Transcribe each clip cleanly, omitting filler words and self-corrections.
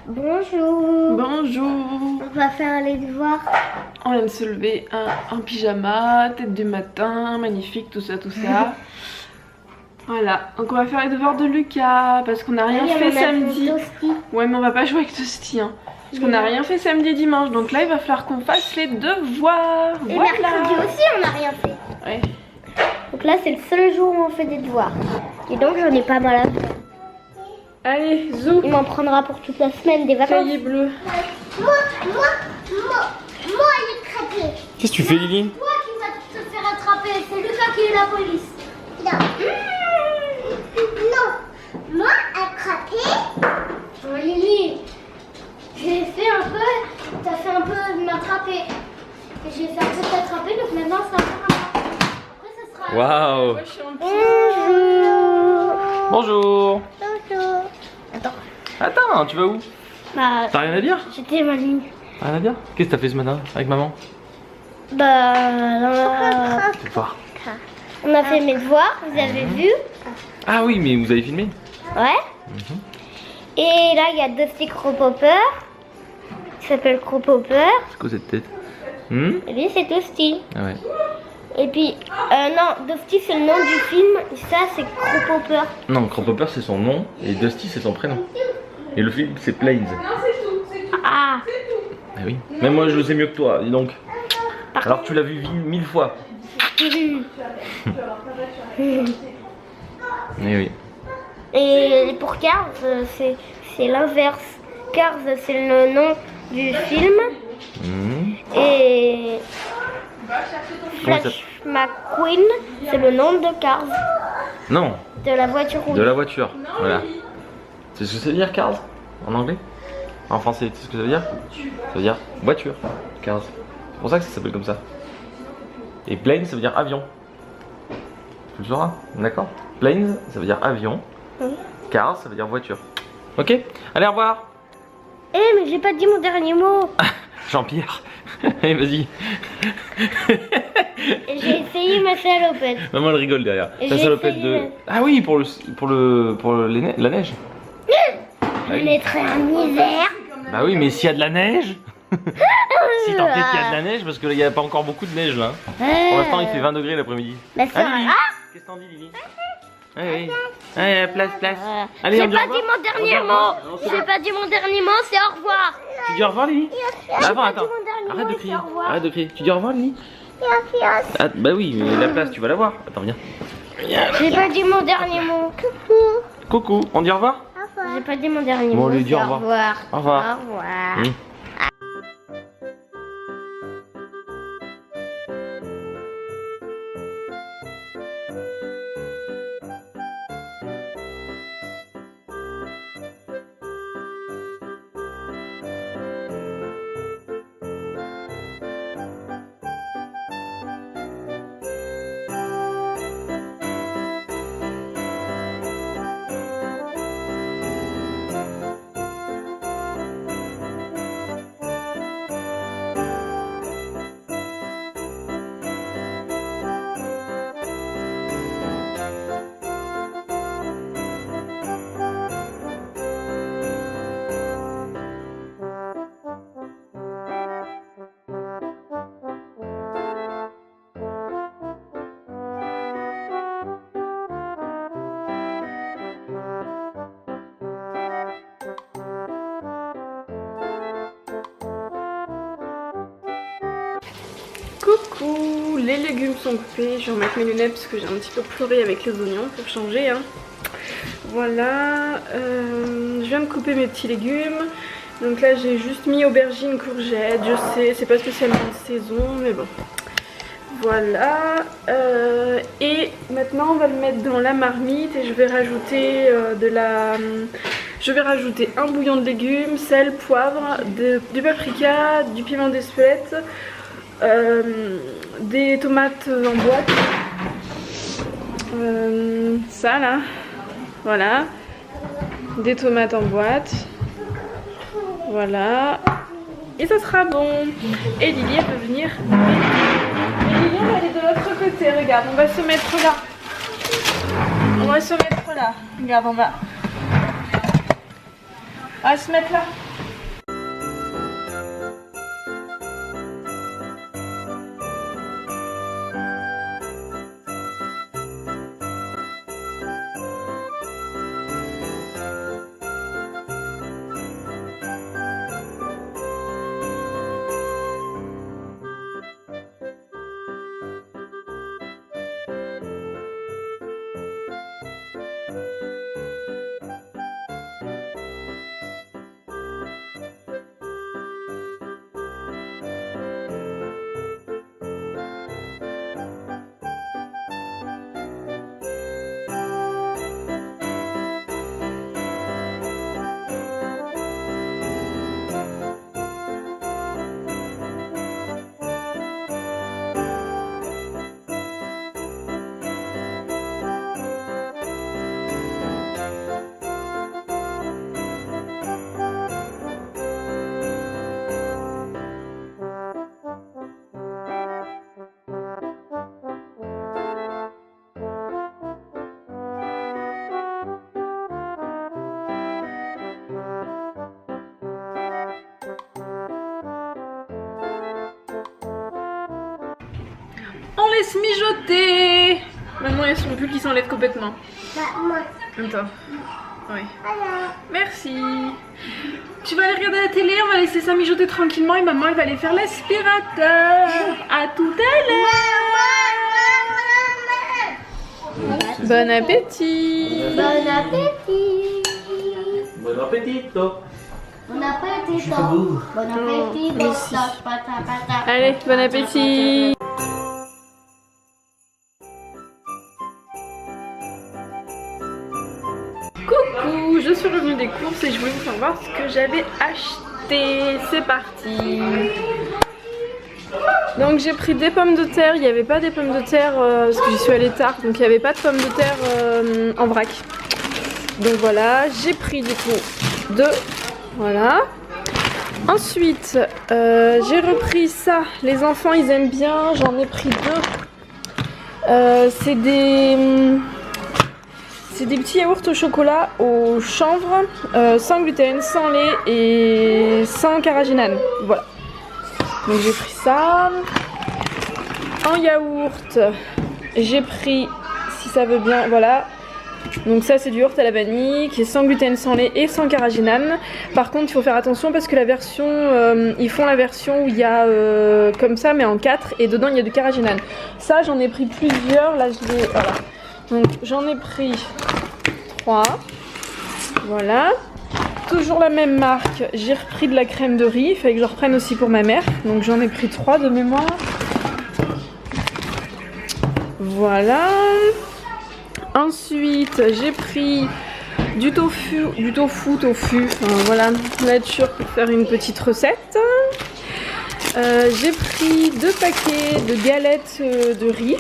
Bonjour. Bonjour. On va faire les devoirs. On vient de se lever, un pyjama, tête du matin, magnifique, tout ça, tout ça. Voilà, donc on va faire les devoirs de Lucas parce qu'on n'a rien fait samedi. Ouais, mais on va pas jouer avec Toasty, hein, parce qu'on n'a rien fait samedi et dimanche. Donc là, il va falloir qu'on fasse les devoirs. Et voilà. mercredi aussi, on n'a rien fait. Ouais. Donc là, c'est le seul jour où on fait des devoirs. Et donc, j'en ai pas mal à faire. Allez, zou. Il m'en prendra pour toute la semaine des vacances. Cahier bleu. Moi, il est craqué. Qu'est-ce que tu fais, Lily? Toi qui vas te faire attraper, c'est Lucas qui est la police. Non. Non. Moi, attraper. Oh, Lily, j'ai fait un peu, t'as fait un peu de m'attraper. Et j'ai fait un peu de t'attraper, donc maintenant c'est un peu après ça sera... Waouh! Ouais, je suis en pyjama. Bonjour! Bonjour. Attends. Attends, tu vas où? Bah, T'as rien à dire? j'étais ma ligne. Rien à dire? Qu'est-ce que t'as fait ce matin avec maman? Bah, Fais voir. on a fait mes devoirs, vous avez vu? Ah oui, mais vous avez filmé? Ouais. Et là, il y a Dusty Cropopper. Il s'appelle Cropopper. C'est quoi cette tête? Et lui, c'est Dusty. Ah ouais. Et puis, non, Dusty, c'est le nom du film. Et ça, c'est Cropopper. Non, Cropopper c'est son nom et Dusty c'est son prénom. Et le film c'est Planes. Ah, Ah oui. Même moi je le sais mieux que toi, dis donc. Alors que tu l'as vu 1000 fois. Eh oui. et pour Cars, c'est l'inverse. Cars, c'est le nom du film. Et Comment ça Flash McQueen, c'est le nom de Cars. Non, De la voiture rouge. de la voiture. Voilà. C'est ce que ça veut dire Cars en anglais? En français, tu sais ce que ça veut dire? Ça veut dire voiture. Cars. C'est pour ça que ça s'appelle comme ça. Et plane ça veut dire avion. Tu le sauras, d'accord? Planes ça veut dire avion. Oui. Cars ça veut dire voiture. Ok? Allez, au revoir. Eh, mais j'ai pas dit mon dernier mot. Jean-Pierre. Allez, vas-y. Et j'ai essayé ma salopette. Maman elle rigole derrière. Et La j'ai salopette essayé, de. mais- Ah oui, pour la neige. Je mettrai un hiver. Bah oui, mais s'il y a de la neige. Si tant est qu'il y a de la neige, parce qu'il n'y a pas encore beaucoup de neige là. Pour l'instant, il fait 20 degrés l'après-midi. Bah, ça Ah, Lily, va. qu'est-ce que t'en dis, Lily? Oui, oui. Allez, place. Allez, J'ai on dit pas au dit revoir. mon dernier On dit au revoir. mot. J'ai pas dit mon dernier mot, c'est au revoir. Tu dis au revoir, Lily? Attends, pas attends. dit mon dernier Arrête mot, de crier. c'est au revoir. Arrête de crier. Tu dis au revoir, Lily? Ah, bah oui, mais la place, tu vas la voir. Attends, viens. J'ai pas dit mon dernier mot. Coucou, on dit au revoir? J'ai pas dit mon dernier Bon, mot. on lui dit c'est au revoir. Au revoir. Au revoir. Coucou, les légumes sont coupés. Je vais remettre mes lunettes parce que j'ai un petit peu pleuré avec les oignons pour changer. Hein. Voilà, je viens de couper mes petits légumes. Donc là j'ai juste mis aubergines, courgettes. Je sais, c'est pas spécialement de saison, mais bon. Voilà, et maintenant on va le mettre dans la marmite et je vais rajouter je vais rajouter un bouillon de légumes, sel, poivre, du paprika, du piment d'Espelette, des tomates en boîte, ça là, voilà, des tomates en boîte, voilà, et ça sera bon. Et Lily elle peut venir. Et Lily elle va aller de l'autre côté, regarde, on va se mettre là. On va se mettre là, regarde on va. On va se mettre là. On laisse mijoter. Maman, il y a son pull qui s'enlève complètement. Attends. Oui. Merci. Tu vas aller regarder la télé, on va laisser ça mijoter tranquillement et maman elle va aller faire l'aspirateur. À tout à l'heure. Bon appétit. Bon appétit. Bon appetito. Bon appétit. Bon appétit. Bon Allez, bon appétit. Coucou, je suis revenue des courses et je voulais vous faire voir ce que j'avais acheté. C'est parti. Donc j'ai pris des pommes de terre, il n'y avait pas des pommes de terre parce que j'y suis allée tard, donc il n'y avait pas de pommes de terre en vrac. Donc voilà, j'ai pris du coup deux. Voilà. Ensuite, j'ai repris ça. Les enfants ils aiment bien, j'en ai pris deux. C'est des petits yaourts au chocolat, au chanvre, sans gluten, sans lait et sans carrageenane. Voilà. Donc j'ai pris ça. En yaourt, j'ai pris, si ça veut bien, voilà. Donc ça c'est du yaourt à la vanille qui est sans gluten, sans lait et sans carrageenane. Par contre il faut faire attention parce que la version, ils font la version où il y a comme ça mais en 4 et dedans il y a du carrageenane. Ça j'en ai pris plusieurs, là je l'ai, voilà. Donc j'en ai pris 3, voilà. Toujours la même marque, j'ai repris de la crème de riz, il fallait que je reprenne aussi pour ma mère. Donc j'en ai pris 3 de mémoire. Voilà. Ensuite j'ai pris du tofu, enfin voilà, nature pour faire une petite recette. J'ai pris 2 paquets de galettes de riz.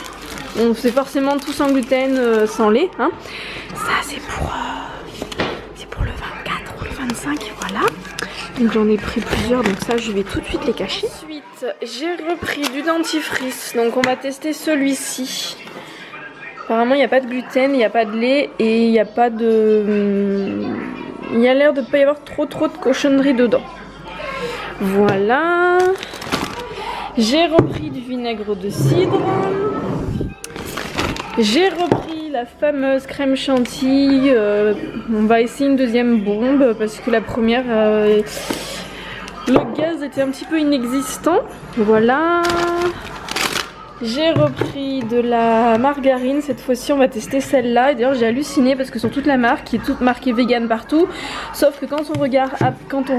Bon, c'est forcément tout sans gluten, sans lait. Hein. Ça c'est pour le 24 ou le 25, voilà. Donc j'en ai pris plusieurs, donc ça je vais tout de suite les cacher. Ensuite j'ai repris du dentifrice, donc on va tester celui-ci. Apparemment il n'y a pas de gluten, il n'y a pas de lait et il n'y a pas de... Il y a l'air de ne pas y avoir trop de cochonneries dedans. Voilà. J'ai repris du vinaigre de cidre. J'ai repris la fameuse crème chantilly. On va essayer une deuxième bombe parce que la première, le gaz était un petit peu inexistant. Voilà. J'ai repris de la margarine. Cette fois-ci, on va tester celle-là. Et d'ailleurs, j'ai halluciné parce que sur toute la marque, qui est toute marquée vegan partout, sauf que quand on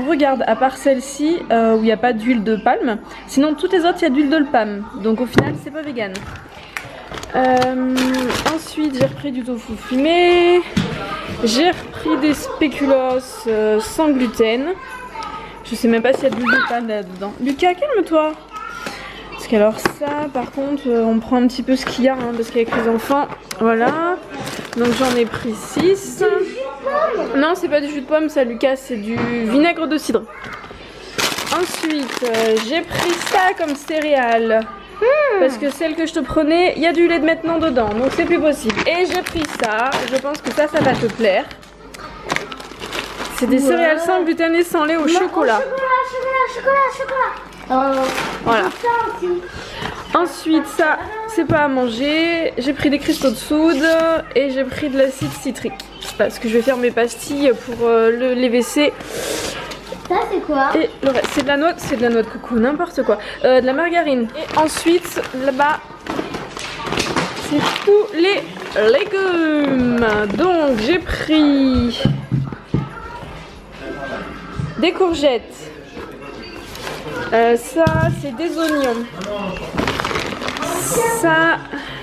regarde à part celle-ci où il n'y a pas d'huile de palme, sinon toutes les autres, il y a d'huile de palme. Donc au final, c'est pas vegan. Ensuite j'ai repris du tofu fumé, j'ai repris des spéculoos sans gluten. Je sais même pas s'il y a de l'huile de palme là-dedans. Lucas, calme-toi. Parce qu'alors ça par contre on prend un petit peu ce qu'il y a hein, parce qu'avec les enfants, voilà. Donc j'en ai pris 6. Non c'est pas du jus de pomme ça Lucas, c'est du vinaigre de cidre. Ensuite j'ai pris ça comme céréales. Parce que celle que je te prenais, il y a du lait de maintenant dedans, donc c'est plus possible. Et j'ai pris ça, je pense que ça va te plaire. C'est des céréales sans gluten et sans lait au chocolat. Voilà. Ensuite, ça, c'est pas à manger. J'ai pris des cristaux de soude et j'ai pris de l'acide citrique. Parce que je vais faire mes pastilles pour les WC. Ça, c'est quoi? Et le reste, c'est de la noix de coco, n'importe quoi. De la margarine. Et ensuite, là-bas, c'est tous les légumes. Donc, j'ai pris des courgettes. Ça, c'est des oignons. Ça,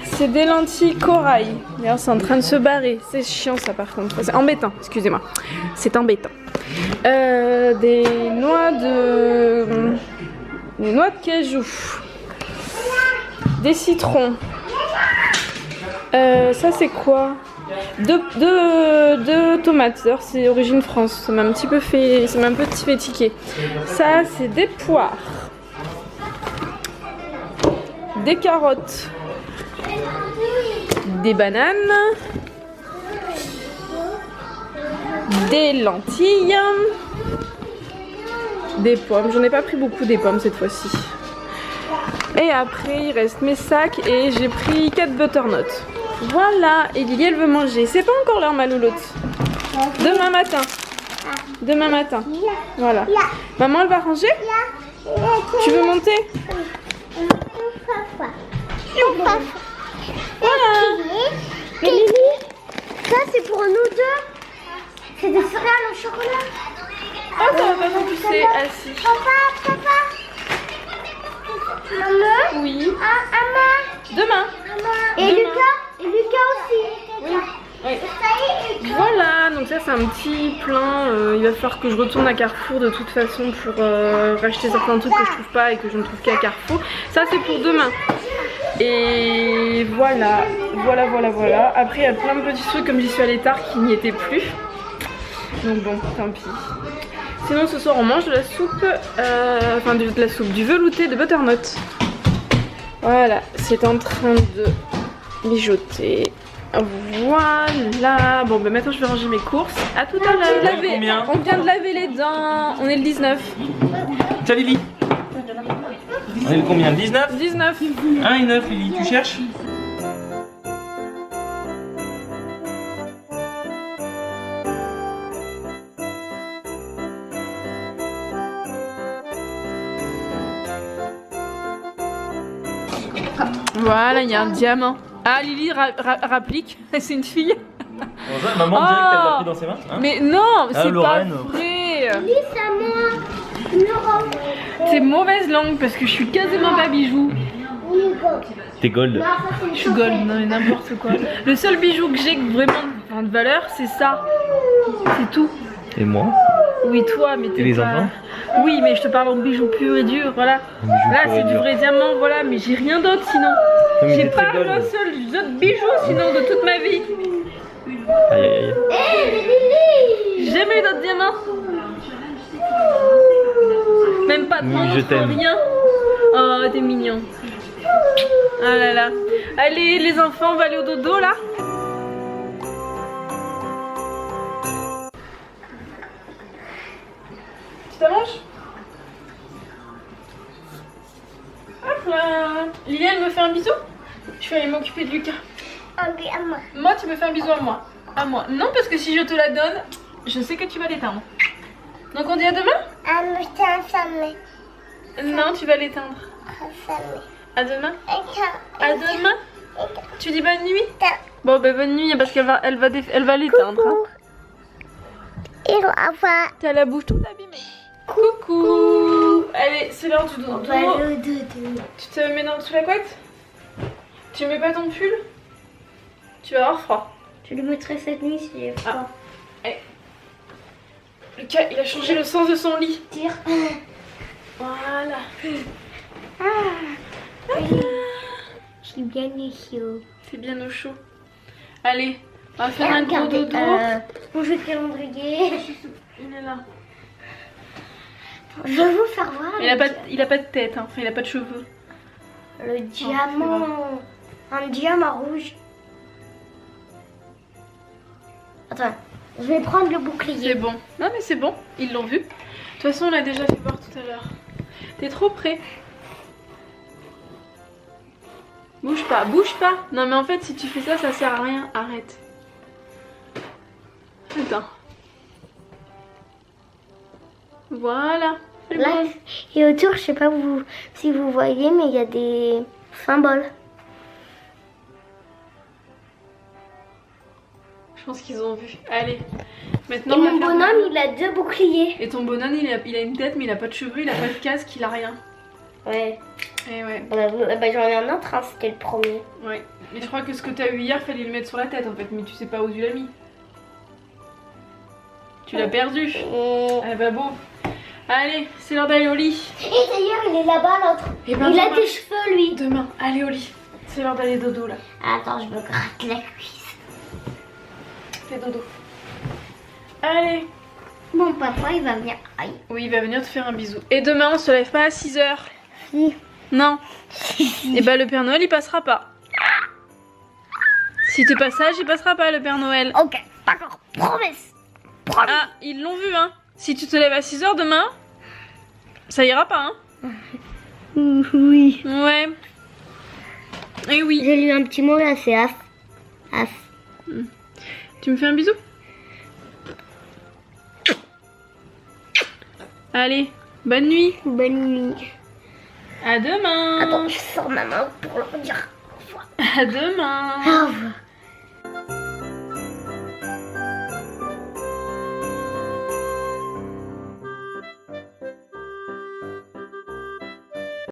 c'est des lentilles corail. D'ailleurs, c'est en train de se barrer. C'est chiant, ça, par contre. C'est embêtant, excusez-moi. C'est embêtant. Des noix de cajou. Des citrons. Ça, c'est quoi? Deux tomates. D'ailleurs, c'est origine France. Ça m'a un petit peu fait tiquer. Ça, c'est des poires. Des carottes. Des bananes. Des lentilles. Des pommes. J'en ai pas pris beaucoup des pommes cette fois-ci. Et après, il reste mes sacs et j'ai pris 4 butternuts. Voilà, et Lily elle veut manger. C'est pas encore l'heure ma louloute. Demain matin. Demain matin. Voilà. Maman elle va ranger? Tu veux monter? Voilà. Mais Lily, ça c'est pour nous deux. C'est des céréales au chocolat. Oh, ça va pas non plus, c'est assis. Papa. Maman? Oui. Maman. Demain. Et Lucas aussi. Oui. Oui. Voilà, donc ça c'est un petit plein. Il va falloir que je retourne à Carrefour de toute façon pour racheter certains trucs que je trouve pas et que je ne trouve qu'à Carrefour. Ça c'est pour demain. Et voilà. Après il y a plein de petits trucs comme j'y suis allée tard qui n'y étaient plus. Donc bon, tant pis. Sinon ce soir on mange de la soupe, du velouté de butternut. Voilà, c'est en train de mijoter. Voilà. Bon, bah maintenant je vais ranger mes courses. À tout à l'heure. On vient de laver les dents. On est le 19. Tiens Lily. On est le combien? Le 19? 19. 1 et 9 Lily, tu cherches? Voilà, il y a un diamant. Ah, Lily rapplique. C'est une fille. Maman dirait que t'as pris dans ses mains. Hein? Mais non, c'est pas Lorraine. vrai. Lily, c'est à moi. C'est mauvaise langue parce que je suis quasiment pas bijou. T'es gold. Je suis gold, non mais n'importe quoi. Le seul bijou que j'ai vraiment de valeur, c'est ça. C'est tout. Et moi? Oui, toi, mais t'es Et les pas... enfants? Oui, mais je te parle en bijoux pur et dur, voilà. Là, c'est du vrai diamant, voilà, mais j'ai rien d'autre sinon. J'ai pas un seul autre bijou sinon de toute ma vie. Aïe. Lily. Jamais d'autres diamants. Même pas de Oui, montre, je t'aime. rien. Oh, t'es mignon. Ah là là. Allez, les enfants, on va aller au dodo là. Tu t'allonges? Hop là. Lily, elle me fait un bisou? Je vais aller m'occuper de Lucas. Moi, tu me fais un bisou à moi. À moi. Non, parce que si je te la donne, je sais que tu vas l'éteindre. Donc on dit à demain? Non, tu vas l'éteindre. À demain? À demain? Tu dis bonne nuit? Bon, bah bonne nuit parce qu'elle va l'éteindre. Hein. T'as la bouche toute abîmée. Coucou. Allez, c'est l'heure du dodo. Tu te mets sous la couette? Tu mets pas ton pull? Tu vas avoir froid. Je le mettrai cette nuit si j'ai froid. Allez. Lucas, il a changé le sens de son lit. Tire. Voilà. Je suis bien chaud. C'est bien au chaud. Allez, on va faire un gros Regardez, dodo. mon jeu de calendrier. Il est là. Je vais vous faire voir. Il a pas de tête, hein. Enfin, il a pas de cheveux. Le diamant. Un diamant rouge. Attends. Je vais prendre le bouclier. C'est bon. Non mais c'est bon, ils l'ont vu. De toute façon, on l'a déjà fait voir tout à l'heure. T'es trop près. Bouge pas, bouge pas. Non mais en fait, si tu fais ça, ça sert à rien. Arrête. Attends. Voilà. C'est Là, bon. et autour, je sais pas si vous voyez, mais il y a des symboles. Je pense qu'ils ont vu. Allez. Et Maintenant, on va mon faire- bonhomme, il a 2 boucliers. Et ton bonhomme, il a une tête, mais il a pas de cheveux, il a pas de casque, il a rien. Ouais. Et ouais. Bah, j'en ai un autre, hein, c'était le premier. Ouais. Mais je crois que ce que t'as eu hier, fallait le mettre sur la tête en fait, mais tu sais pas où tu l'as mis. Tu l'as perdu. Ah bah bon. Allez, c'est l'heure d'aller au lit. Et d'ailleurs, il est là-bas, l'autre. Eh ben, Il a demain. des cheveux, lui. Demain, allez au lit. C'est l'heure d'aller dodo là. Attends, je me gratte la cuisse. Fais dodo. Allez. Bon, papa, il va venir. Aïe. Oui, il va venir te faire un bisou. Et demain, on se lève pas à 6h. Si. Non. Et bah le Père Noël, il passera pas. Si t'es pas sage, il passera pas le Père Noël. Ok, d'accord. Promesse. Promesse. Ah, ils l'ont vu, hein. Si tu te lèves à 6h demain, ça ira pas, hein. Oui. Ouais. Et oui. J'ai lu un petit mot là, c'est as. As. Tu me fais un bisou? Allez, bonne nuit. Bonne nuit. À demain. Attends, je sors ma main pour leur dire au revoir. À demain. Au revoir.